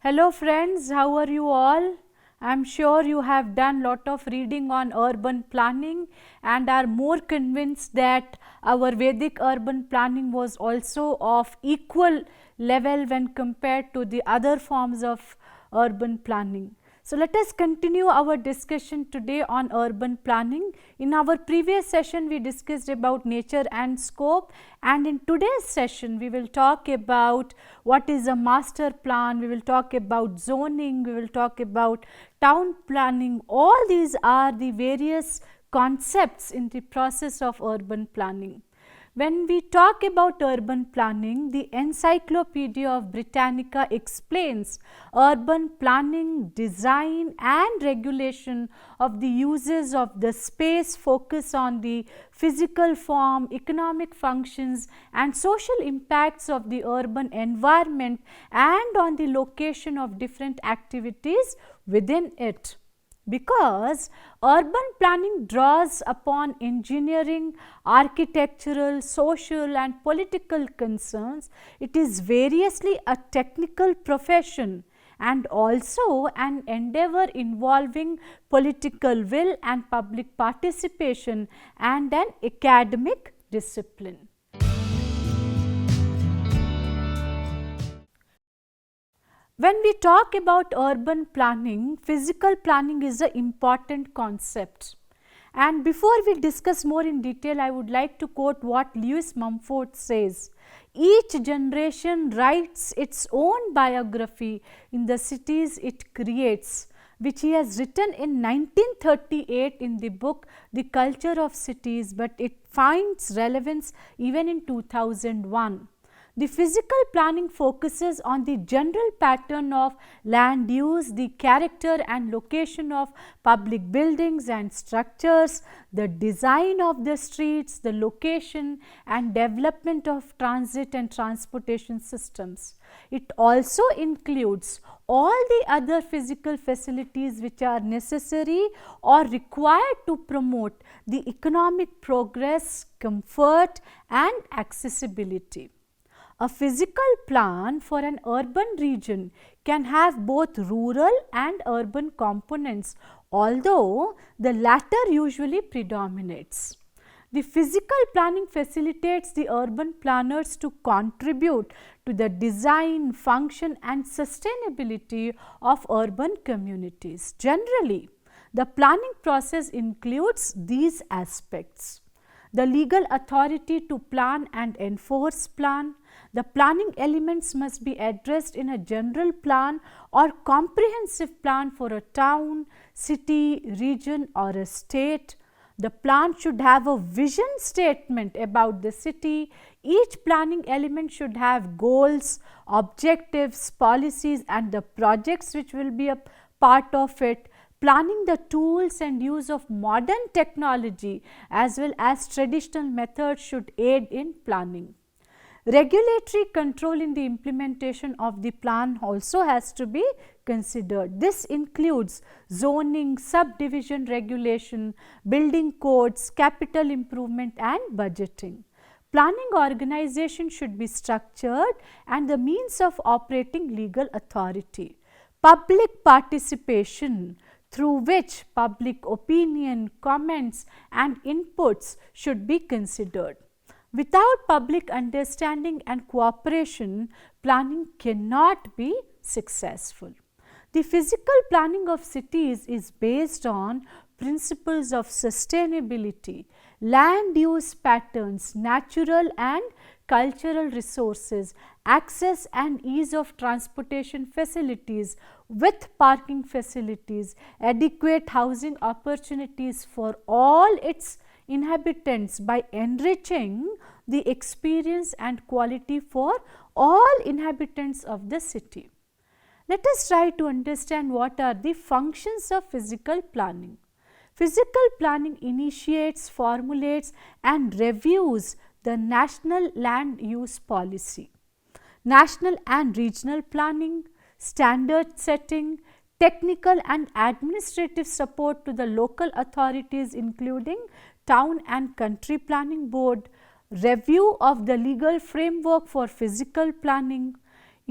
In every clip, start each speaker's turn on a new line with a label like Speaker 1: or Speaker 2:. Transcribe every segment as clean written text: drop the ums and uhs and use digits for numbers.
Speaker 1: Hello friends, how are you all? I am sure you have done lot of reading on urban planning and are more convinced that our Vedic urban planning was also of equal level when compared to the other forms of urban planning. So let us continue our discussion today on urban planning. In our previous session we discussed about nature and scope, and in today's session we will talk about what is a master plan, we will talk about zoning, we will talk about town planning. All these are the various concepts in the process of urban planning. When we talk about urban planning, the Encyclopedia of Britannica explains urban planning, design and regulation of the uses of the space, focus on the physical form, economic functions and social impacts of the urban environment and on the location of different activities within it. Because urban planning draws upon engineering, architectural, social and political concerns, it is variously a technical profession and also an endeavor involving political will and public participation and an academic discipline. When we talk about urban planning, physical planning is an important concept. And before we discuss more in detail, I would like to quote what Lewis Mumford says. Each generation writes its own biography in the cities it creates, which he has written in 1938 in the book The Culture of Cities, but it finds relevance even in 2001. The physical planning focuses on the general pattern of land use, the character and location of public buildings and structures, the design of the streets, the location and development of transit and transportation systems. It also includes all the other physical facilities which are necessary or required to promote the economic progress, comfort and accessibility. A physical plan for an urban region can have both rural and urban components, although the latter usually predominates. The physical planning facilitates the urban planners to contribute to the design, function and sustainability of urban communities. Generally, the planning process includes these aspects: the legal authority to plan and enforce plan. The planning elements must be addressed in a general plan or comprehensive plan for a town, city, region or a state. The plan should have a vision statement about the city. Each planning element should have goals, objectives, policies and the projects which will be a part of it. Planning the tools and use of modern technology as well as traditional methods should aid in planning. Regulatory control in the implementation of the plan also has to be considered. This includes zoning, subdivision regulation, building codes, capital improvement and budgeting. Planning organization should be structured and the means of operating legal authority. Public participation, through which public opinion, comments and inputs should be considered. Without public understanding and cooperation, planning cannot be successful. The physical planning of cities is based on principles of sustainability, land use patterns, natural and cultural resources, access and ease of transportation facilities with parking facilities, adequate housing opportunities for all its inhabitants by enriching the experience and quality for all inhabitants of the city. Let us try to understand what are the functions of physical planning. Physical planning initiates, formulates and reviews the national land use policy, national and regional planning, standard setting, technical and administrative support to the local authorities including town and country planning board, review of the legal framework for physical planning,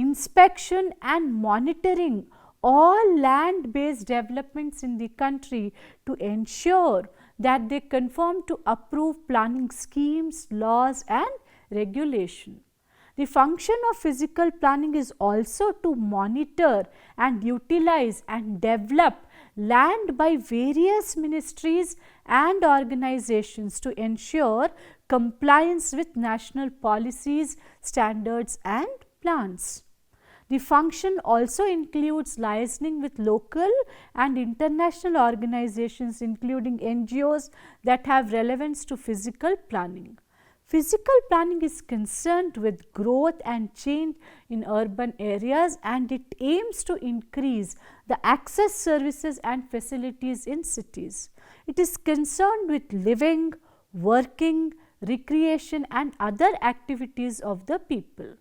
Speaker 1: inspection and monitoring all land based developments in the country to ensure that they conform to approved planning schemes, laws and regulation. The function of physical planning is also to monitor and utilize and develop land by various ministries and organizations to ensure compliance with national policies, standards and plans. The function also includes liaising with local and international organizations, including NGOs that have relevance to physical planning. Physical planning is concerned with growth and change in urban areas, and it aims to increase the access services and facilities in cities. It is concerned with living, working, recreation and other activities of the people.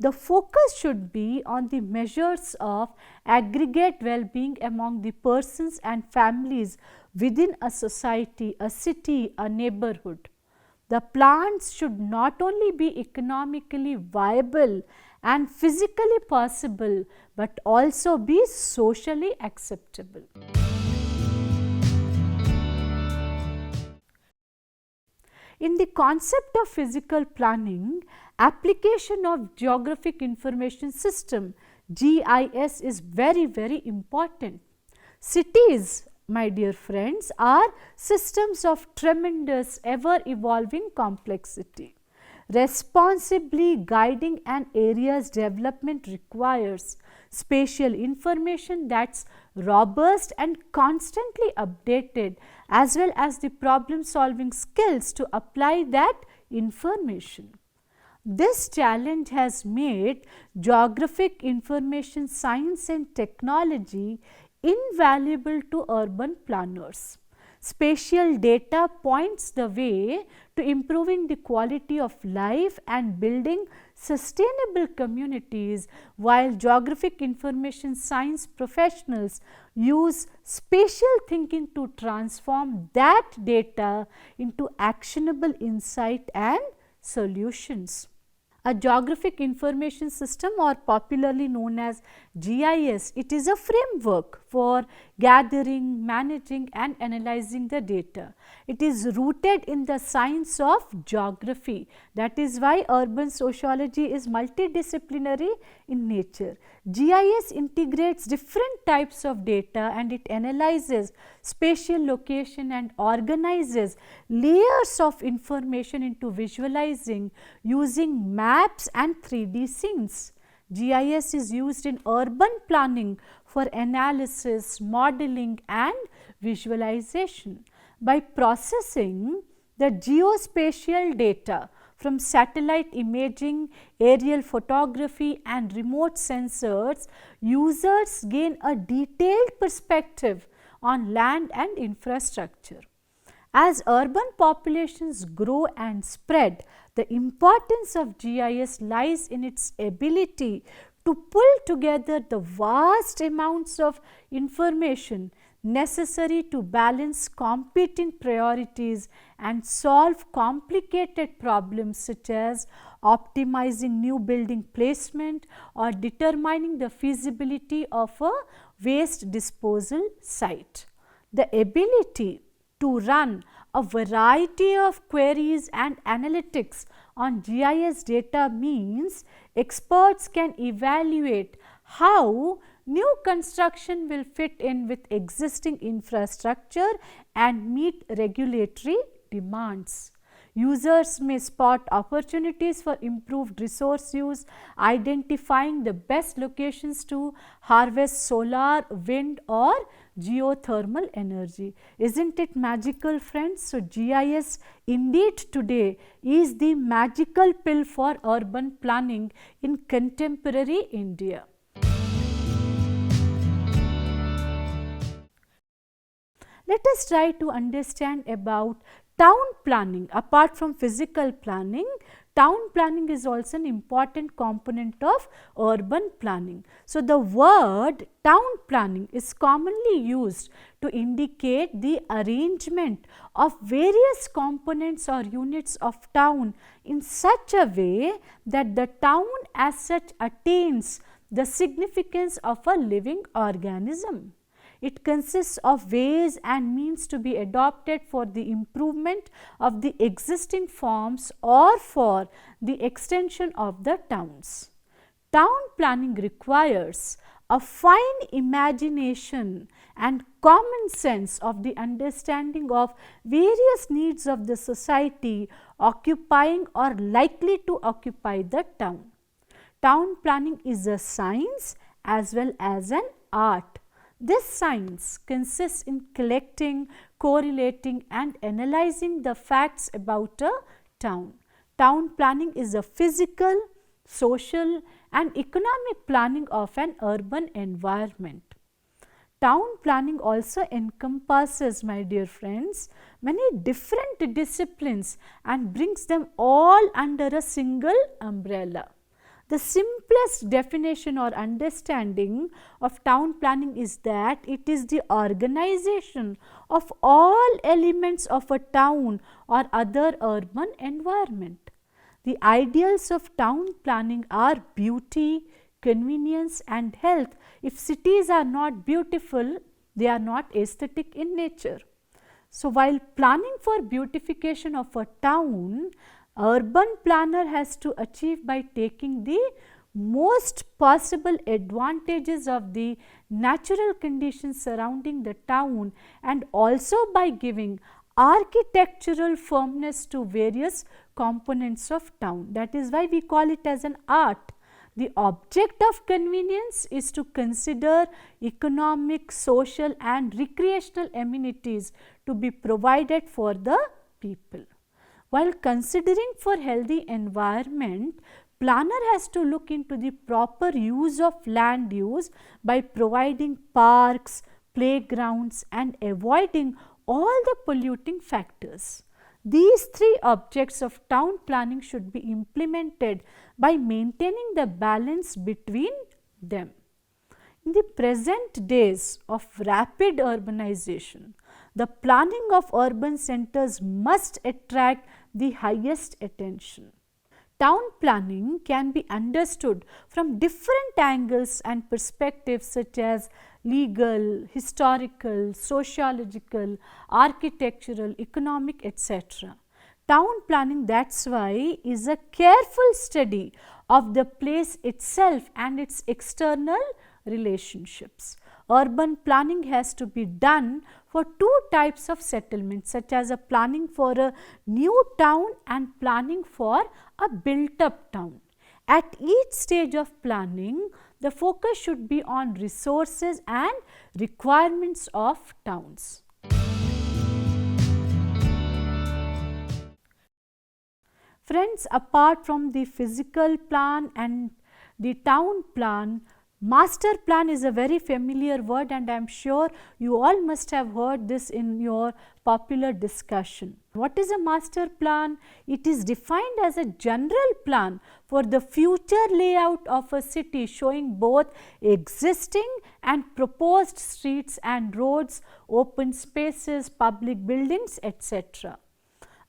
Speaker 1: The focus should be on the measures of aggregate well-being among the persons and families within a society, a city, a neighborhood. The plans should not only be economically viable and physically possible, but also be socially acceptable. In the concept of physical planning, application of Geographic Information System GIS is very important. Cities, my dear friends, are systems of tremendous ever evolving complexity. Responsibly guiding an area's development requires spatial information that's robust and constantly updated, as well as the problem solving skills to apply that information. This challenge has made geographic information science and technology invaluable to urban planners. Spatial data points the way to improving the quality of life and building sustainable communities, while geographic information science professionals use spatial thinking to transform that data into actionable insight and solutions. A geographic information system, or popularly known as GIS, it is a framework for gathering, managing and analyzing the data. It is rooted in the science of geography. That is why urban sociology is multidisciplinary in nature. GIS integrates different types of data and it analyzes spatial location and organizes layers of information into visualizing using maps and 3D scenes. GIS is used in urban planning for analysis, modeling and visualization. By processing the geospatial data from satellite imaging, aerial photography and remote sensors, users gain a detailed perspective on land and infrastructure. As urban populations grow and spread, the importance of GIS lies in its ability to pull together the vast amounts of information necessary to balance competing priorities and solve complicated problems such as optimizing new building placement or determining the feasibility of a waste disposal site. The ability to run a variety of queries and analytics on GIS data means experts can evaluate how new construction will fit in with existing infrastructure and meet regulatory demands. Users may spot opportunities for improved resource use, identifying the best locations to harvest solar, wind or geothermal energy. Isn't it magical, friends? So, GIS indeed today is the magical pill for urban planning in contemporary India. Let us try to understand about town planning. Apart from physical planning, Town planning is also an important component of urban planning. So, the word town planning is commonly used to indicate the arrangement of various components or units of town in such a way that the town as such attains the significance of a living organism. It consists of ways and means to be adopted for the improvement of the existing forms or for the extension of the towns. Town planning requires a fine imagination and common sense of the understanding of various needs of the society occupying or likely to occupy the town. Town planning is a science as well as an art. This science consists in collecting, correlating and analyzing the facts about a town. Town planning is a physical, social and economic planning of an urban environment. Town planning also encompasses, my dear friends, many different disciplines and brings them all under a single umbrella. The simplest definition or understanding of town planning is that it is the organization of all elements of a town or other urban environment. The ideals of town planning are beauty, convenience and health. If cities are not beautiful, they are not aesthetic in nature. So, while planning for beautification of a town, urban planner has to achieve by taking the most possible advantages of the natural conditions surrounding the town and also by giving architectural firmness to various components of town. That is why we call it as an art. The object of convenience is to consider economic, social and recreational amenities to be provided for the people. While considering for healthy environment, planner has to look into the proper use of land use by providing parks, playgrounds and avoiding all the polluting factors. These three objects of town planning should be implemented by maintaining the balance between them. In the present days of rapid urbanization, the planning of urban centers must attract the highest attention. Town planning can be understood from different angles and perspectives such as legal, historical, sociological, architectural, economic, etc. Town planning, that is why, is a careful study of the place itself and its external relationships. Urban planning has to be done for two types of settlements, such as a planning for a new town and planning for a built up town. At each stage of planning, the focus should be on resources and requirements of towns. Friends, apart from the physical plan and the town plan, master plan is a very familiar word and I am sure you all must have heard this in your popular discussion. What is a master plan? It is defined as a general plan for the future layout of a city showing both existing and proposed streets and roads, open spaces, public buildings, etc.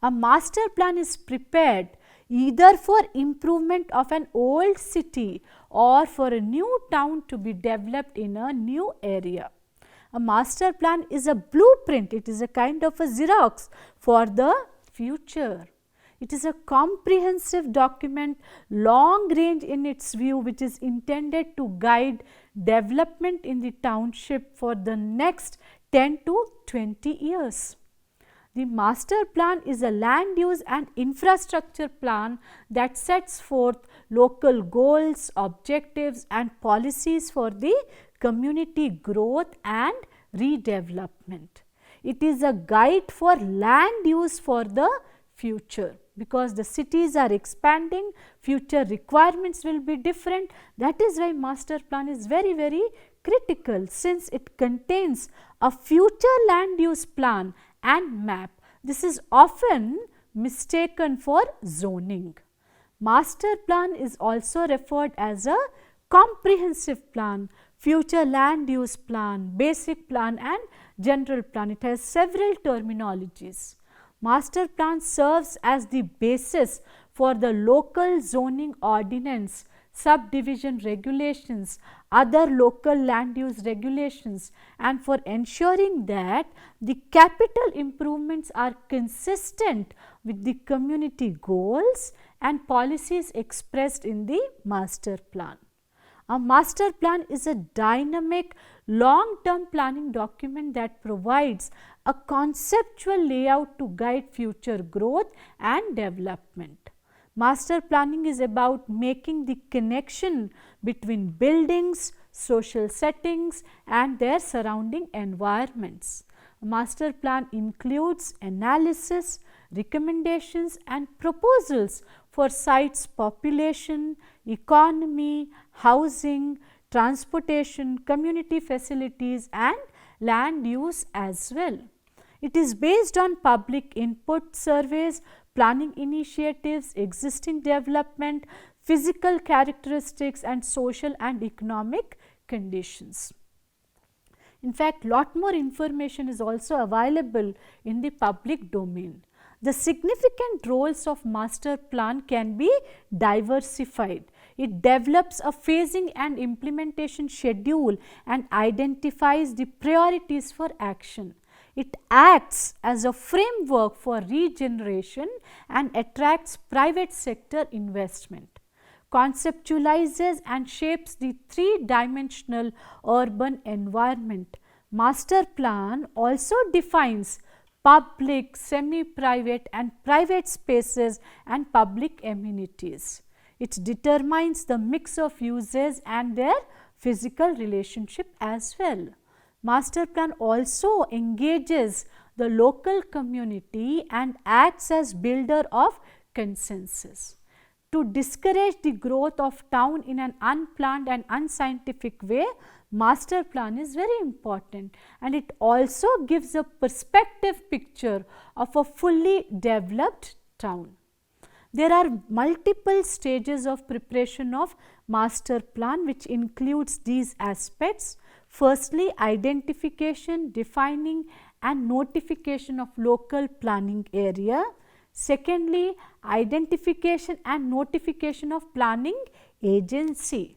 Speaker 1: A master plan is prepared either for improvement of an old city or for a new town to be developed in a new area. A master plan is a blueprint, it is a kind of a Xerox for the future. It is a comprehensive document, long range in its view, which is intended to guide development in the township for the next 10 to 20 years. The master plan is a land use and infrastructure plan that sets forth local goals, objectives and policies for the community growth and redevelopment. It is a guide for land use for the future, because the cities are expanding, future requirements will be different. That is why master plan is very, very critical, since it contains a future land use plan and map. This is often mistaken for zoning. Master plan is also referred as a comprehensive plan, future land use plan, basic plan and general plan. It has several terminologies. Master plan serves as the basis for the local zoning ordinance, subdivision regulations, other local land use regulations, and for ensuring that the capital improvements are consistent with the community goals and policies expressed in the master plan. A master plan is a dynamic long-term planning document that provides a conceptual layout to guide future growth and development. Master planning is about making the connection between buildings, social settings and their surrounding environments. A master plan includes analysis, recommendations and proposals for sites population, economy, housing, transportation, community facilities and land use as well. It is based on public input surveys, planning initiatives, existing development, physical characteristics and social and economic conditions. In fact, lot more information is also available in the public domain. The significant roles of master plan can be diversified. It develops a phasing and implementation schedule and identifies the priorities for action. It acts as a framework for regeneration and attracts private sector investment. Conceptualizes and shapes the three-dimensional urban environment. Master plan also defines public, semi-private and private spaces and public amenities. It determines the mix of uses and their physical relationship as well. Master plan also engages the local community and acts as builder of consensus. To discourage the growth of town in an unplanned and unscientific way, master plan is very important, and it also gives a perspective picture of a fully developed town. There are multiple stages of preparation of master plan which includes these aspects. Firstly, identification, defining and notification of local planning area. Secondly, identification and notification of planning agency.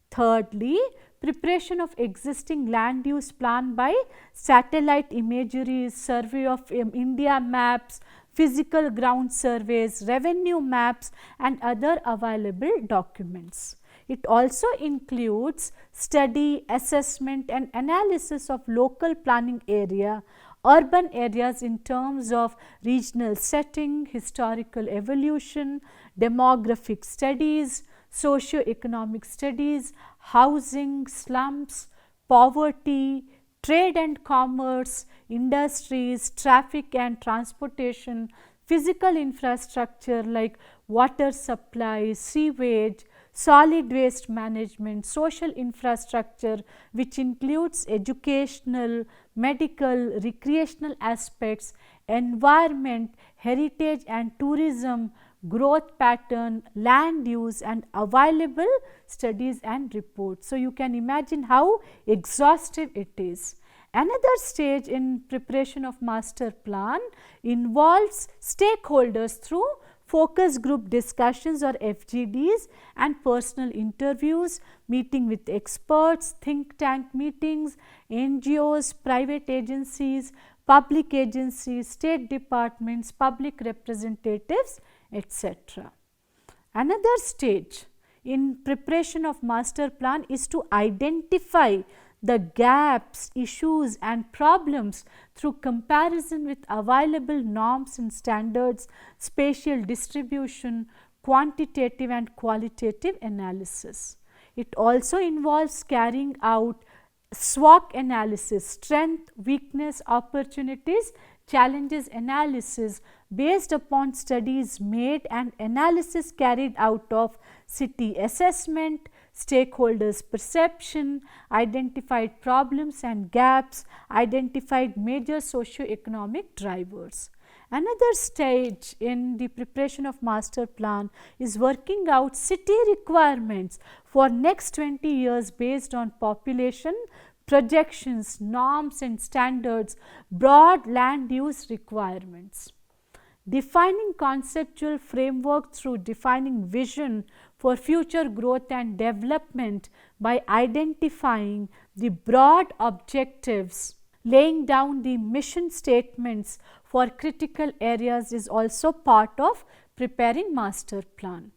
Speaker 1: Thirdly, preparation of existing land use plan by satellite imagery, survey of India maps, physical ground surveys, revenue maps and other available documents. It also includes study, assessment and analysis of local planning area, urban areas in terms of regional setting, historical evolution, demographic studies, socio-economic studies, housing, slums, poverty, trade and commerce, industries, traffic and transportation, physical infrastructure like water supply, sewage, solid waste management, social infrastructure which includes educational, medical, recreational aspects, environment, heritage and tourism, growth pattern, land use and available studies and reports. So, you can imagine how exhaustive it is. Another stage in preparation of master plan involves stakeholders through focus group discussions or FGDs and personal interviews, meeting with experts, think tank meetings, NGOs, private agencies, public agencies, state departments, public representatives, etc. Another stage in preparation of master plan is to identify the gaps, issues and problems through comparison with available norms and standards, spatial distribution, quantitative and qualitative analysis. It also involves carrying out SWOT analysis, strength, weakness, opportunities, challenges analysis based upon studies made and analysis carried out of city assessment, stakeholders perception, identified problems and gaps, identified major socio-economic drivers. Another stage in the preparation of master plan is working out city requirements for next 20 years based on population projections, norms and standards, broad land use requirements. Defining conceptual framework through defining vision for future growth and development by identifying the broad objectives, laying down the mission statements for critical areas is also part of preparing master plan.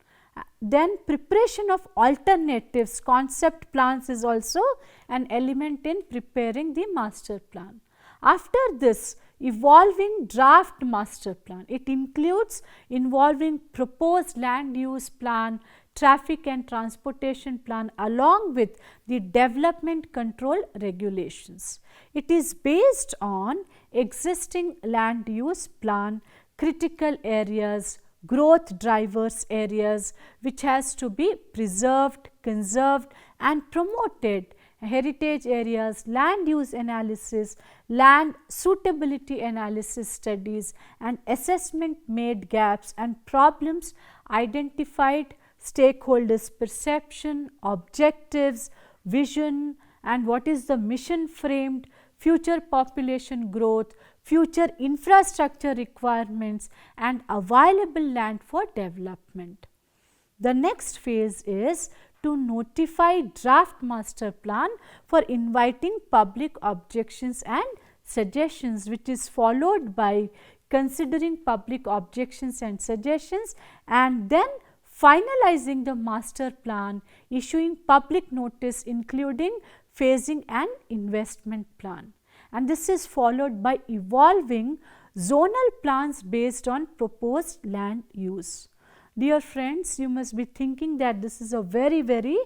Speaker 1: Then preparation of alternatives, concept plans is also an element in preparing the master plan. After this, evolving draft master plan. It includes involving proposed land use plan, traffic and transportation plan along with the development control regulations. It is based on existing land use plan, critical areas, growth drivers areas which has to be preserved, conserved and promoted, heritage areas, land use analysis, land suitability analysis studies and assessment made gaps and problems identified, stakeholders perception, objectives, vision and what is the mission framed, future population growth, future infrastructure requirements and available land for development. The next phase is to notify draft master plan for inviting public objections and suggestions, which is followed by considering public objections and suggestions and then finalizing the master plan, issuing public notice including phasing and investment plan. And this is followed by evolving zonal plans based on proposed land use. Dear friends, you must be thinking that this is a very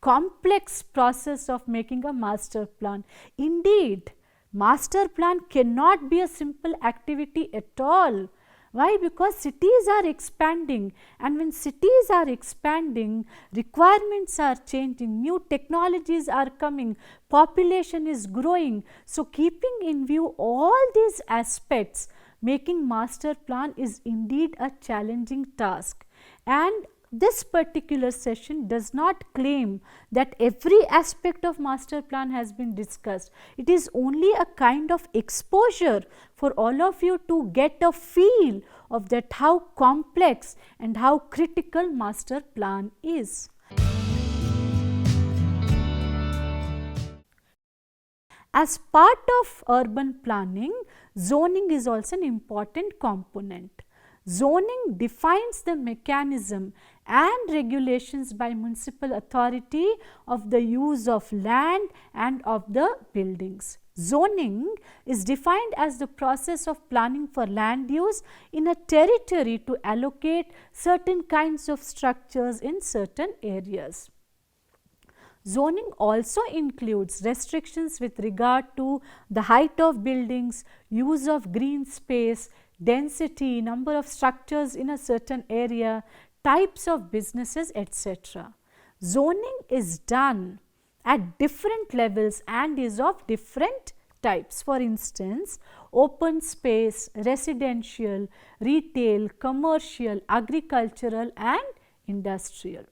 Speaker 1: complex process of making a master plan. Indeed, master plan cannot be a simple activity at all. Why? Because cities are expanding and when cities are expanding, requirements are changing, new technologies are coming, population is growing. So, keeping in view all these aspects, making master plan is indeed a challenging task. And this particular session does not claim that every aspect of master plan has been discussed. It is only a kind of exposure for all of you to get a feel of that how complex and how critical master plan is. As part of urban planning, zoning is also an important component. Zoning defines the mechanism and regulations by municipal authority of the use of land and of the buildings. Zoning is defined as the process of planning for land use in a territory to allocate certain kinds of structures in certain areas. Zoning also includes restrictions with regard to the height of buildings, use of green space, density, number of structures in a certain area, types of businesses, etc. Zoning is done at different levels and is of different types. For instance, open space, residential, retail, commercial, agricultural and industrial.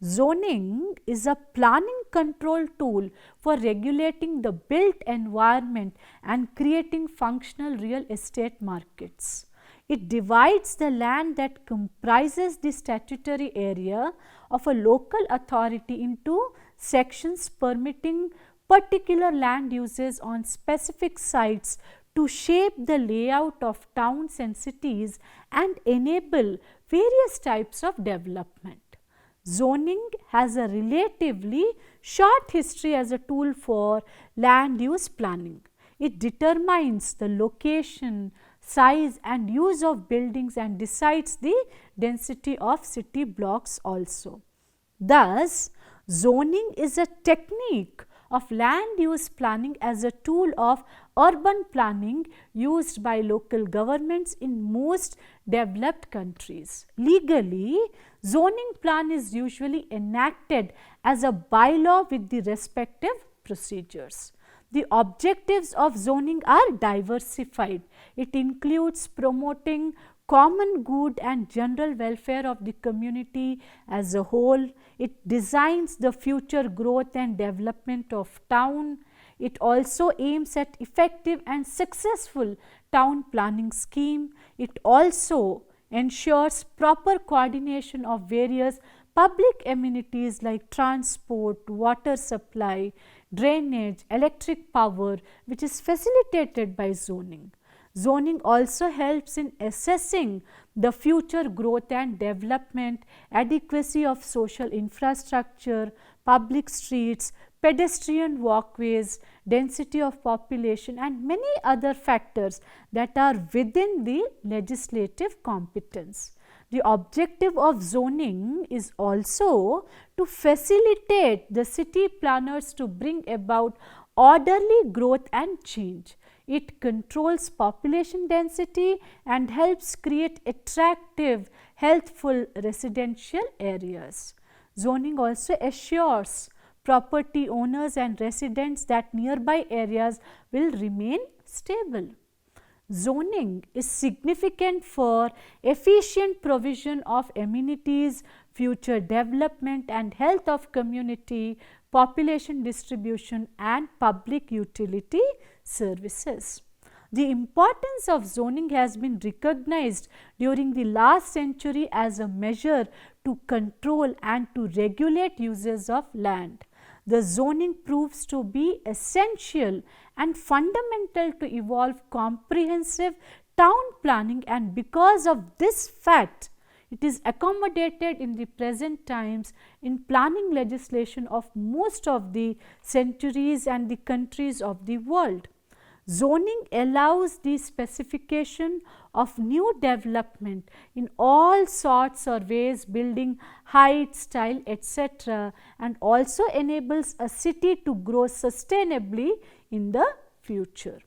Speaker 1: Zoning is a planning control tool for regulating the built environment and creating functional real estate markets. It divides the land that comprises the statutory area of a local authority into sections permitting particular land uses on specific sites to shape the layout of towns and cities and enable various types of development. Zoning has a relatively short history as a tool for land use planning. It determines the location, size and use of buildings and decides the density of city blocks also. Thus, zoning is a technique of land use planning as a tool of urban planning used by local governments in most developed countries. Legally, zoning plan is usually enacted as a bylaw with the respective procedures. The objectives of zoning are diversified. It includes promoting common good and general welfare of the community as a whole. It designs the future growth and development of town. It also aims at effective and successful town planning scheme. It also ensures proper coordination of various public amenities like transport, water supply, drainage, electric power, which is facilitated by zoning. Zoning also helps in assessing the future growth and development, adequacy of social infrastructure, public streets, pedestrian walkways, density of population and many other factors that are within the legislative competence. The objective of zoning is also to facilitate the city planners to bring about orderly growth and change. It controls population density and helps create attractive, healthful residential areas. Zoning also assures property owners and residents that nearby areas will remain stable. Zoning is significant for efficient provision of amenities, future development and health of community, population distribution and public utility services. The importance of zoning has been recognized during the last century as a measure to control and to regulate uses of land. The zoning proves to be essential and fundamental to evolve comprehensive town planning, and because of this fact, it is accommodated in the present times in planning legislation of most of the centuries and the countries of the world. Zoning allows the specification of new development in all sorts or ways, building height, style, etc., and also enables a city to grow sustainably in the future.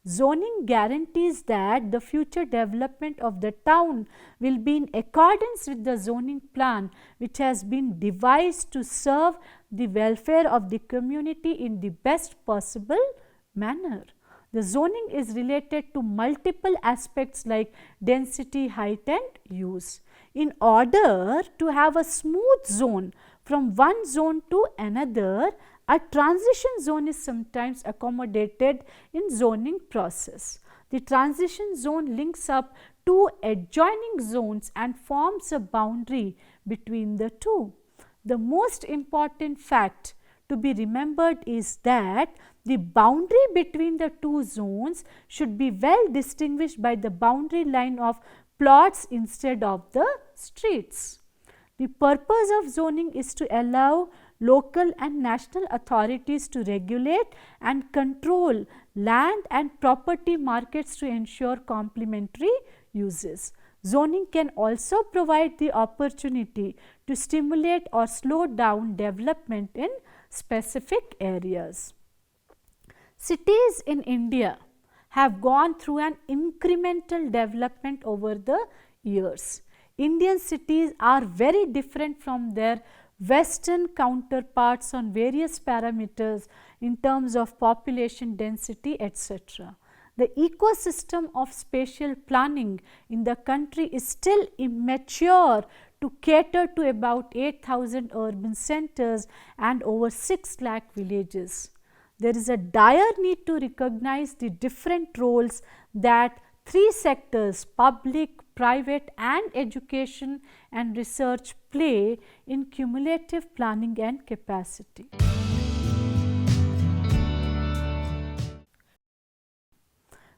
Speaker 1: Zoning guarantees that the future development of the town will be in accordance with the zoning plan, which has been devised to serve the welfare of the community in the best possible manner. The zoning is related to multiple aspects like density, height and use. In order to have a smooth zone from one zone to another, a transition zone is sometimes accommodated in zoning process. The transition zone links up two adjoining zones and forms a boundary between the two. The most important fact to be remembered is that the boundary between the two zones should be well distinguished by the boundary line of plots instead of the streets. The purpose of zoning is to allow local and national authorities to regulate and control land and property markets to ensure complementary uses. Zoning can also provide the opportunity to stimulate or slow down development in specific areas. Cities in India have gone through an incremental development over the years. Indian cities are very different from their Western counterparts on various parameters in terms of population density, etc. The ecosystem of spatial planning in the country is still immature to cater to about 8,000 urban centers and over 6 lakh villages. There is a dire need to recognize the different roles that three sectors, public, private and education and research, play in cumulative planning and capacity.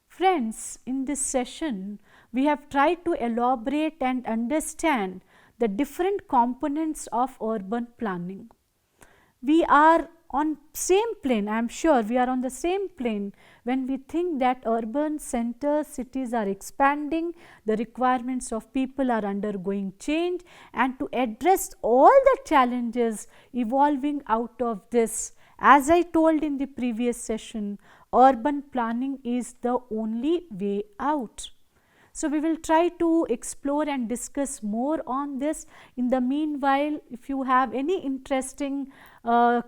Speaker 1: Friends, in this session, we have tried to elaborate and understand the different components of urban planning. We are on same plane, I am sure we are on the same plane when we think that urban centers, cities are expanding, the requirements of people are undergoing change, and to address all the challenges evolving out of this, as I told in the previous session, urban planning is the only way out. So, we will try to explore and discuss more on this. In the meanwhile, if you have any interesting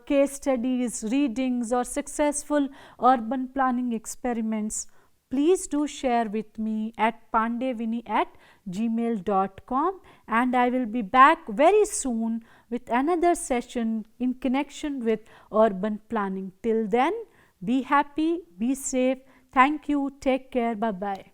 Speaker 1: case studies, readings or successful urban planning experiments, please do share with me at pandevini@gmail.com, and I will be back very soon with another session in connection with urban planning. Till then, be happy, be safe. Thank you. Take care. Bye bye.